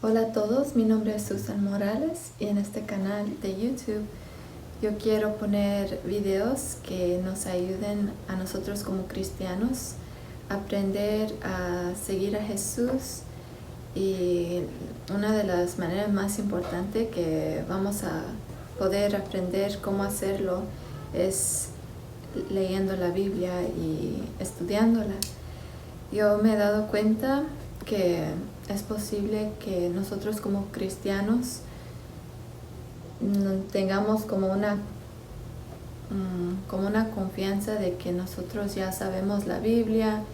Hola a todos, mi nombre es Susan Morales y en este canal de YouTube yo quiero poner videos que nos ayuden a nosotros como cristianos a aprender a seguir a Jesús, y una de las maneras más importantes que vamos a poder aprender cómo hacerlo es leyendo la Biblia y estudiándola. Yo me he dado cuenta que es posible que nosotros como cristianos tengamos como una confianza de que nosotros ya sabemos la Biblia,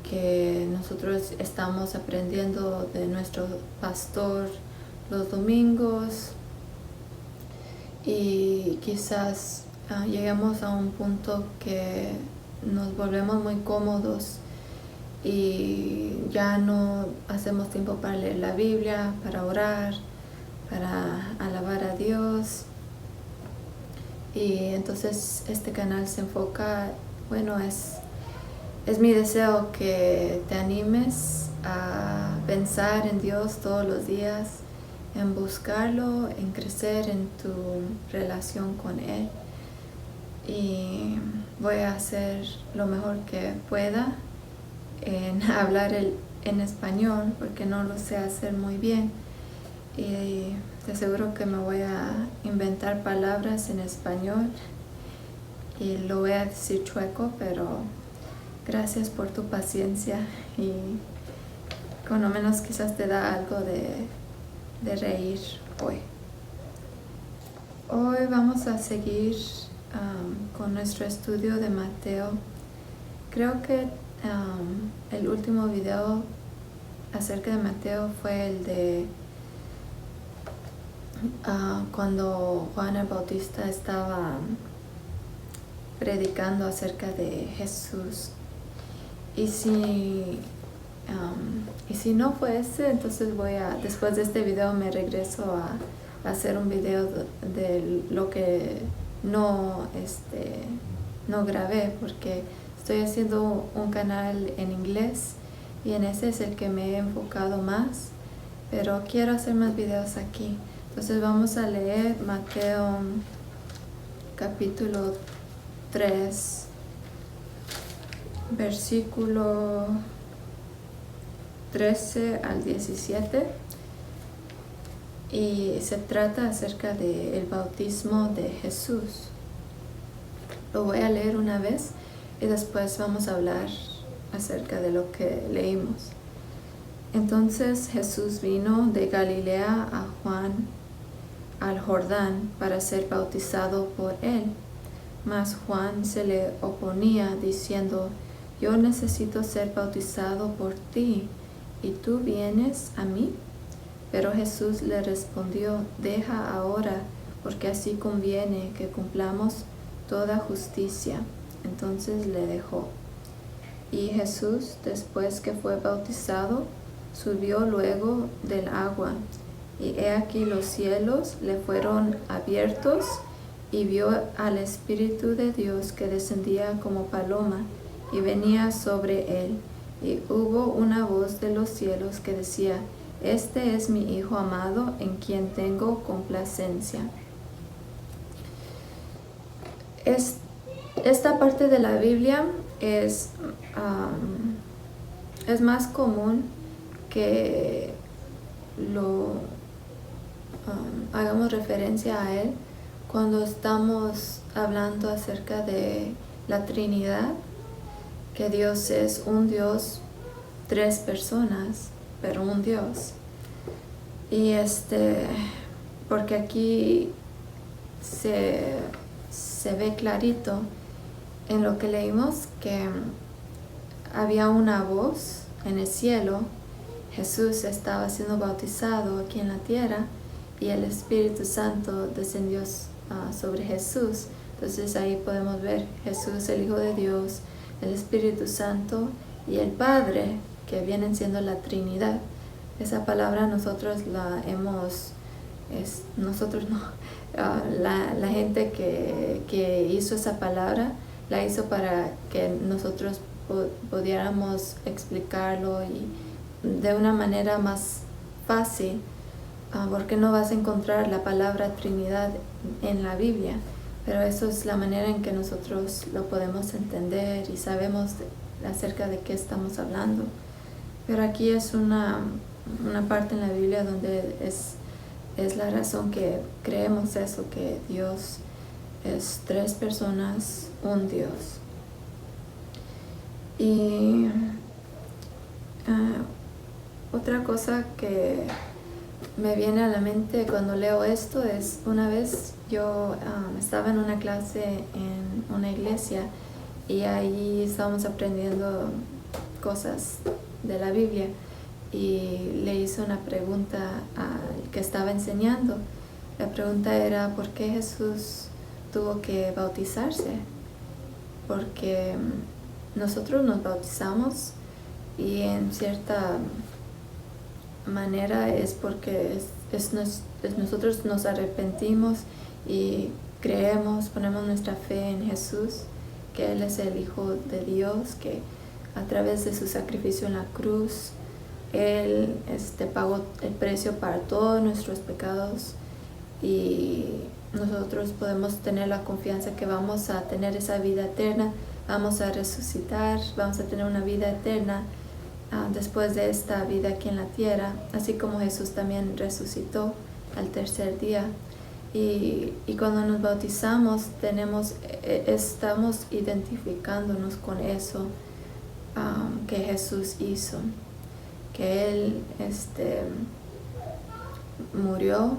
que nosotros estamos aprendiendo de nuestro pastor los domingos, y quizás lleguemos a un punto que nos volvemos muy cómodos y ya no hacemos tiempo para leer la Biblia, para orar, para alabar a Dios. Y entonces este canal se enfoca, es mi deseo que te animes a pensar en Dios todos los días, en buscarlo, en crecer en tu relación con Él. Y voy a hacer lo mejor que pueda en hablar en español, porque no lo sé hacer muy bien, y te aseguro que me voy a inventar palabras en español y lo voy a decir chueco, pero gracias por tu paciencia y con lo menos quizás te da algo de reír hoy. Hoy vamos a seguir con nuestro estudio de Mateo. Creo que el último video acerca de Mateo fue el de cuando Juan el Bautista estaba predicando acerca de Jesús. Y si no fue ese, entonces después de este video me regreso a hacer un video de lo que no grabé, porque estoy haciendo un canal en inglés y en ese es el que me he enfocado más, pero quiero hacer más videos aquí. Entonces vamos a leer Mateo capítulo 3, versículo 13 al 17, y se trata acerca del bautismo de Jesús. Lo voy a leer una vez y después vamos a hablar acerca de lo que leímos. Entonces Jesús vino de Galilea a Juan al Jordán para ser bautizado por él. Mas Juan se le oponía diciendo: yo necesito ser bautizado por ti, ¿y tú vienes a mí? Pero Jesús le respondió: deja ahora, porque así conviene que cumplamos toda justicia. Entonces le dejó. Y Jesús, después que fue bautizado, subió luego del agua, y he aquí los cielos le fueron abiertos, y vio al Espíritu de Dios que descendía como paloma y venía sobre él. Y hubo una voz de los cielos que decía: este es mi Hijo amado, en quien tengo complacencia. Esta parte de la Biblia es más común que hagamos referencia a él cuando estamos hablando acerca de la Trinidad, que Dios es un Dios, tres personas, pero un Dios. Y porque aquí se ve clarito en lo que leímos que había una voz en el cielo. Jesús estaba siendo bautizado aquí en la tierra y el Espíritu Santo descendió sobre Jesús. Entonces ahí podemos ver Jesús, el Hijo de Dios, el Espíritu Santo y el Padre, que vienen siendo la Trinidad. Esa palabra nosotros la hemos, nosotros no, la gente que hizo esa palabra la hizo para que nosotros pudiéramos explicarlo y de una manera más fácil, porque no vas a encontrar la palabra Trinidad en la Biblia, pero eso es la manera en que nosotros lo podemos entender y sabemos acerca de qué estamos hablando. Pero aquí es una parte en la Biblia donde es la razón que creemos eso, que Dios es 3 personas, un Dios. Y otra cosa que me viene a la mente cuando leo esto es, una vez yo estaba en una clase en una iglesia y ahí estábamos aprendiendo cosas de la Biblia, y le hice una pregunta al que estaba enseñando. La pregunta era: ¿por qué Jesús tuvo que bautizarse? Porque nosotros nos bautizamos y en cierta manera es porque nosotros nos arrepentimos y creemos, ponemos nuestra fe en Jesús, que Él es el Hijo de Dios, que a través de su sacrificio en la cruz Él pagó el precio para todos nuestros pecados, y nosotros podemos tener la confianza que vamos a tener esa vida eterna, vamos a resucitar, vamos a tener una vida eterna después de esta vida aquí en la tierra, así como Jesús también resucitó al tercer día. Y cuando nos bautizamos estamos identificándonos con eso que Jesús hizo, que Él murió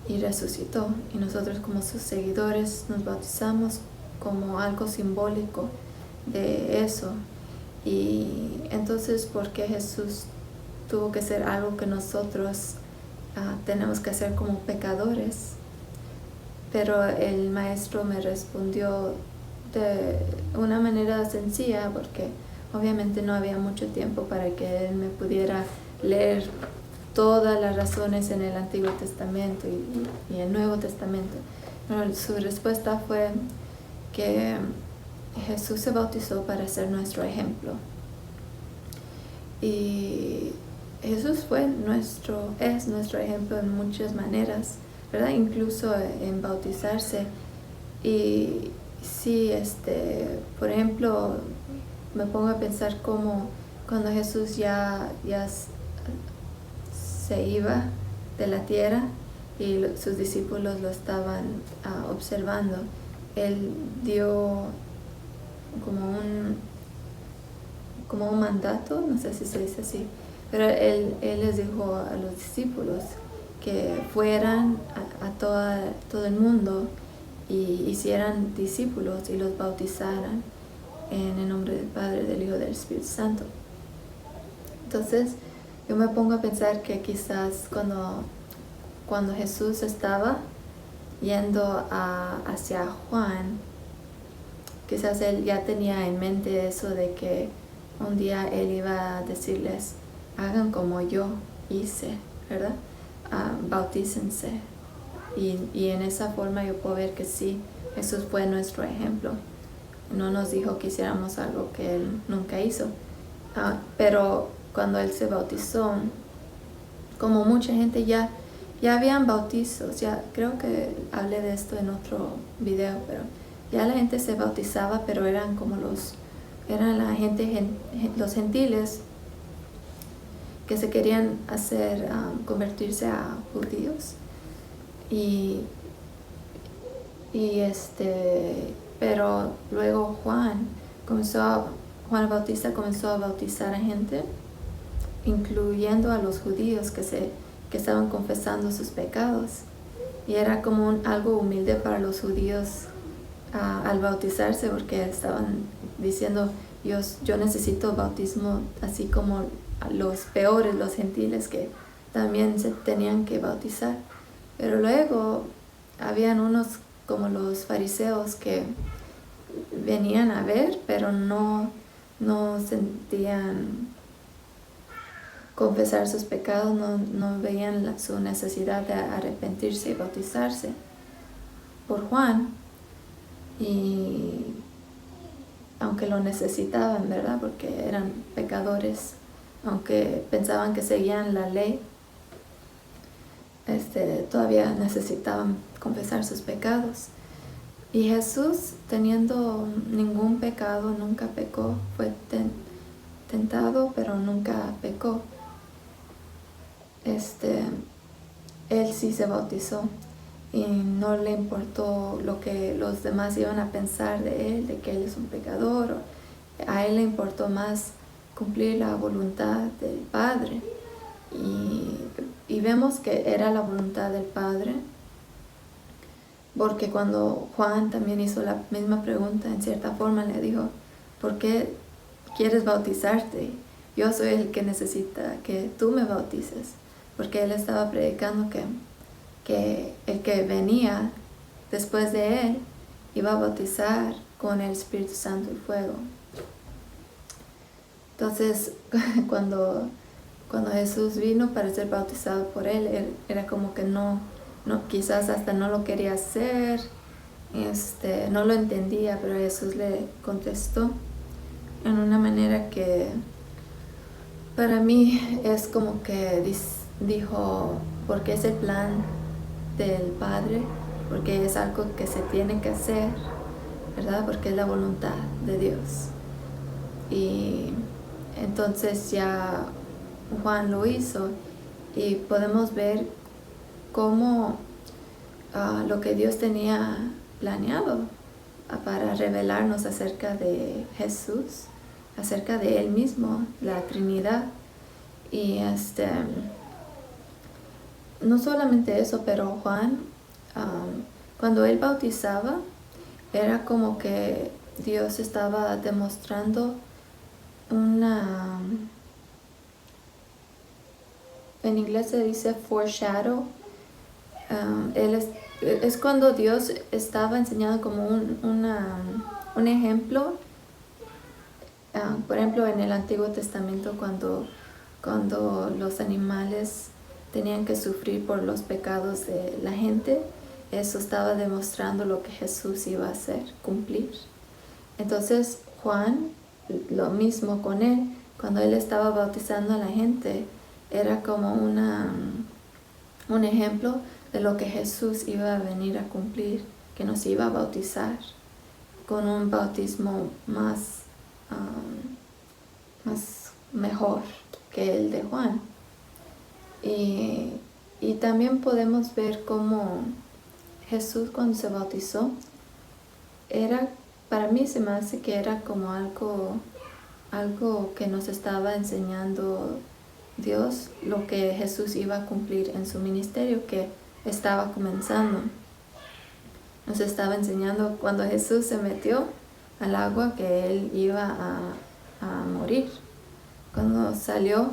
y resucitó, y nosotros como sus seguidores nos bautizamos como algo simbólico de eso. Y entonces, ¿por qué Jesús tuvo que ser algo que nosotros tenemos que hacer como pecadores? Pero el maestro me respondió de una manera sencilla, porque obviamente no había mucho tiempo para que él me pudiera leer todas las razones en el Antiguo Testamento y el Nuevo Testamento. Pero su respuesta fue que Jesús se bautizó para ser nuestro ejemplo. Y Jesús es nuestro ejemplo en muchas maneras, ¿verdad? Incluso en bautizarse. Y sí, por ejemplo, me pongo a pensar cómo cuando Jesús ya se iba de la tierra y sus discípulos lo estaban observando, Él dio como un mandato, no sé si se dice así, pero él les dijo a los discípulos que fueran a todo el mundo y hicieran discípulos y los bautizaran en el nombre del Padre, del Hijo y del Espíritu Santo. Entonces yo me pongo a pensar que quizás cuando Jesús estaba yendo hacia Juan, quizás él ya tenía en mente eso de que un día él iba a decirles: hagan como yo hice, ¿verdad? Bautícense. Y en esa forma yo puedo ver que sí, Jesús fue nuestro ejemplo. No nos dijo que hiciéramos algo que él nunca hizo. Pero cuando él se bautizó, como mucha gente ya habían bautizos, ya creo que hablé de esto en otro video, pero ya la gente se bautizaba, pero eran como la gente, los gentiles que se querían convertirse a judíos. Pero luego Juan el Bautista comenzó a bautizar a gente, incluyendo a los judíos que estaban confesando sus pecados, y era como algo humilde para los judíos al bautizarse, porque estaban diciendo: yo necesito bautismo, así como los peores, los gentiles, que también se tenían que bautizar. Pero luego habían unos como los fariseos que venían a ver, pero no sentían confesar sus pecados, no veían su necesidad de arrepentirse y bautizarse por Juan. Y aunque lo necesitaban, ¿verdad? Porque eran pecadores, aunque pensaban que seguían la ley, todavía necesitaban confesar sus pecados. Y Jesús, teniendo ningún pecado, nunca pecó, fue tentado, pero nunca pecó. Él sí se bautizó y no le importó lo que los demás iban a pensar de él, de que él es un pecador. A él le importó más cumplir la voluntad del Padre. Y vemos que era la voluntad del Padre, porque cuando Juan también hizo la misma pregunta, en cierta forma le dijo, ¿por qué quieres bautizarte? Yo soy el que necesita que tú me bautices, porque él estaba predicando que el que venía después de él iba a bautizar con el Espíritu Santo y fuego. Entonces, cuando Jesús vino para ser bautizado por él, era como que no, quizás hasta no lo quería hacer, no lo entendía, pero Jesús le contestó en una manera que para mí es como que dijo, porque es el plan del Padre, porque es algo que se tiene que hacer, ¿verdad? Porque es la voluntad de Dios. Y entonces ya Juan lo hizo y podemos ver cómo lo que Dios tenía planeado para revelarnos acerca de Jesús, acerca de Él mismo, la Trinidad. Y no solamente eso, pero Juan, cuando él bautizaba, era como que Dios estaba demostrando en inglés se dice foreshadow. Es cuando Dios estaba enseñando como un ejemplo. Por ejemplo, en el Antiguo Testamento, cuando los animales tenían que sufrir por los pecados de la gente, eso estaba demostrando lo que Jesús iba a hacer, cumplir. Entonces Juan, lo mismo con él, cuando él estaba bautizando a la gente, era como un ejemplo de lo que Jesús iba a venir a cumplir, que nos iba a bautizar con un bautismo más mejor que el de Juan. Y también podemos ver cómo Jesús, cuando se bautizó, para mí se me hace que era como algo que nos estaba enseñando Dios, lo que Jesús iba a cumplir en su ministerio que estaba comenzando. Nos estaba enseñando cuando Jesús se metió al agua que él iba a morir. Cuando salió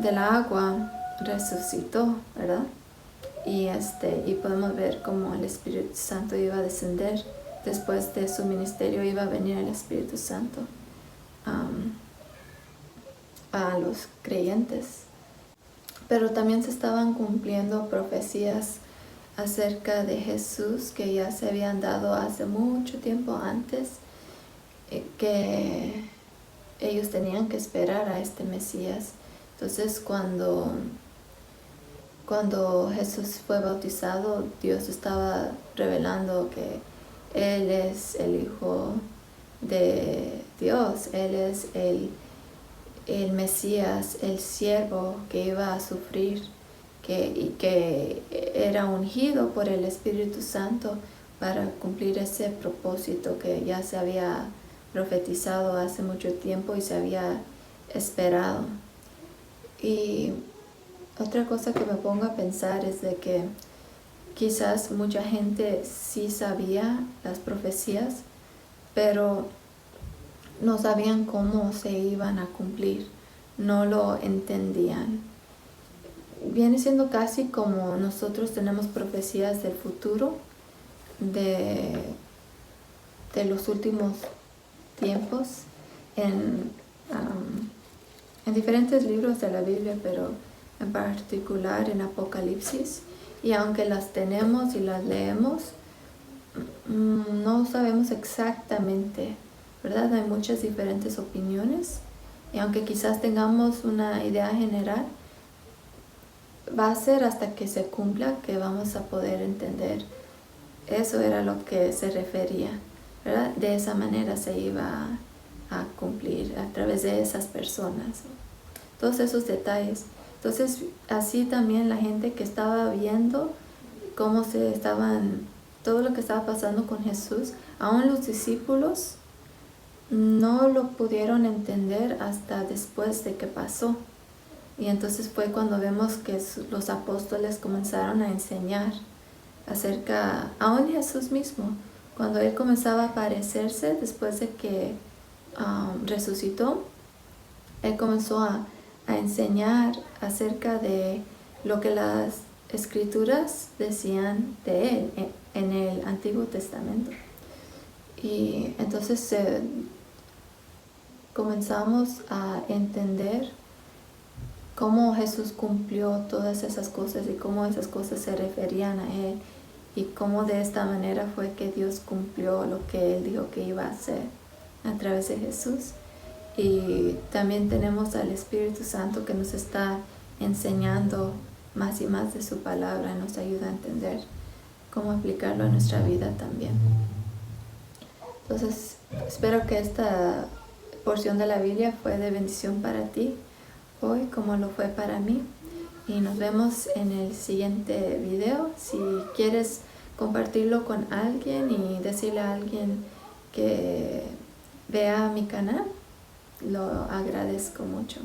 del agua resucitó, ¿verdad? Y podemos ver cómo el Espíritu Santo iba a descender. Después de su ministerio iba a venir el Espíritu Santo a los creyentes. Pero también se estaban cumpliendo profecías acerca de Jesús que ya se habían dado hace mucho tiempo antes, que ellos tenían que esperar a este Mesías. Entonces cuando Jesús fue bautizado, Dios estaba revelando que Él es el Hijo de Dios, Él es el Mesías, el siervo que iba a sufrir, que era ungido por el Espíritu Santo para cumplir ese propósito que ya se había profetizado hace mucho tiempo y se había esperado. Y otra cosa que me pongo a pensar es de que quizás mucha gente sí sabía las profecías, pero no sabían cómo se iban a cumplir, no lo entendían. Viene siendo casi como nosotros tenemos profecías del futuro, de los últimos tiempos, en diferentes libros de la Biblia, pero en particular en Apocalipsis. Y aunque las tenemos y las leemos, no sabemos exactamente, ¿verdad? Hay muchas diferentes opiniones y aunque quizás tengamos una idea general, va a ser hasta que se cumpla que vamos a poder entender. Eso era lo que se refería, ¿verdad? De esa manera se iba a cumplir a través de esas personas, todos esos detalles. Entonces, así también la gente que estaba viendo cómo todo lo que estaba pasando con Jesús, aún los discípulos no lo pudieron entender hasta después de que pasó. Y entonces fue cuando vemos que los apóstoles comenzaron a enseñar aún Jesús mismo, cuando Él comenzaba a aparecerse después de que resucitó, Él comenzó a enseñar acerca de lo que las escrituras decían de Él en el Antiguo Testamento. Y entonces comenzamos a entender cómo Jesús cumplió todas esas cosas y cómo esas cosas se referían a Él y cómo de esta manera fue que Dios cumplió lo que Él dijo que iba a hacer a través de Jesús. Y también tenemos al Espíritu Santo que nos está enseñando más y más de su palabra, nos ayuda a entender cómo aplicarlo a nuestra vida también. Entonces, espero que esta porción de la Biblia fue de bendición para ti hoy, como lo fue para mí. Y nos vemos en el siguiente video. Si quieres compartirlo con alguien y decirle a alguien que vea mi canal, lo agradezco mucho.